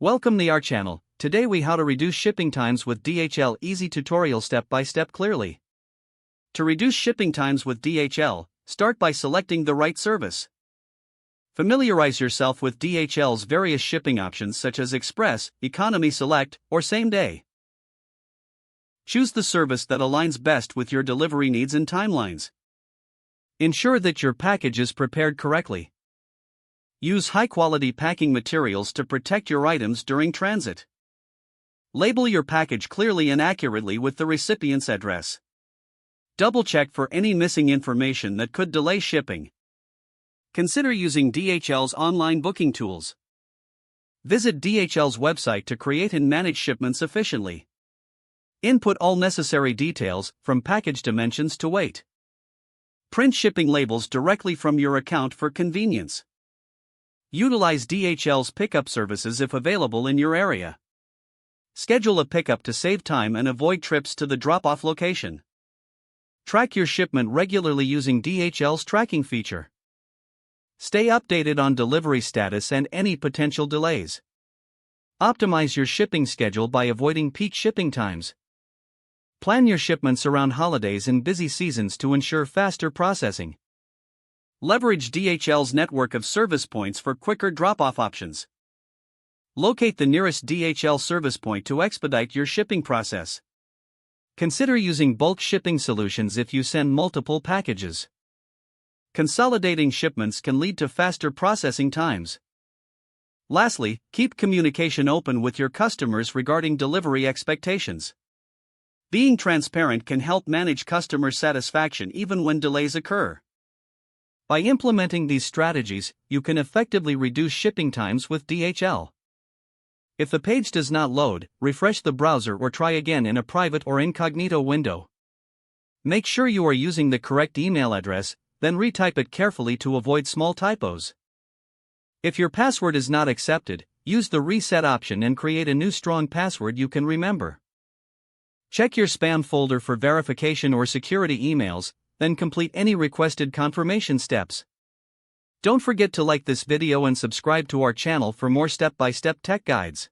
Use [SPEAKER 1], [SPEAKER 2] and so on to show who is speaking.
[SPEAKER 1] Welcome to our channel. Today we how to reduce shipping times with DHL easy tutorial step by step clearly. To reduce shipping times with DHL, start by selecting the right service. Familiarize yourself with DHL's various shipping options such as Express, Economy Select, or Same Day. Choose the service that aligns best with your delivery needs and timelines. Ensure that your package is prepared correctly. Use high-quality packing materials to protect your items during transit. Label your package clearly and accurately with the recipient's address. Double-check for any missing information that could delay shipping. Consider using DHL's online booking tools. Visit DHL's website to create and manage shipments efficiently. Input all necessary details, from package dimensions to weight. Print shipping labels directly from your account for convenience. Utilize DHL's pickup services if available in your area. Schedule a pickup to save time and avoid trips to the drop-off location. Track your shipment regularly using DHL's tracking feature. Stay updated on delivery status and any potential delays. Optimize your shipping schedule by avoiding peak shipping times. Plan your shipments around holidays and busy seasons to ensure faster processing. Leverage DHL's network of service points for quicker drop-off options. Locate the nearest DHL service point to expedite your shipping process. Consider using bulk shipping solutions if you send multiple packages. Consolidating shipments can lead to faster processing times. Lastly, keep communication open with your customers regarding delivery expectations. Being transparent can help manage customer satisfaction even when delays occur. By implementing these strategies, you can effectively reduce shipping times with DHL. If the page does not load, refresh the browser or try again in a private or incognito window. Make sure you are using the correct email address, then retype it carefully to avoid small typos. If your password is not accepted, use the reset option and create a new strong password you can remember. Check your spam folder for verification or security emails, then complete any requested confirmation steps. Don't forget to like this video and subscribe to our channel for more step-by-step tech guides.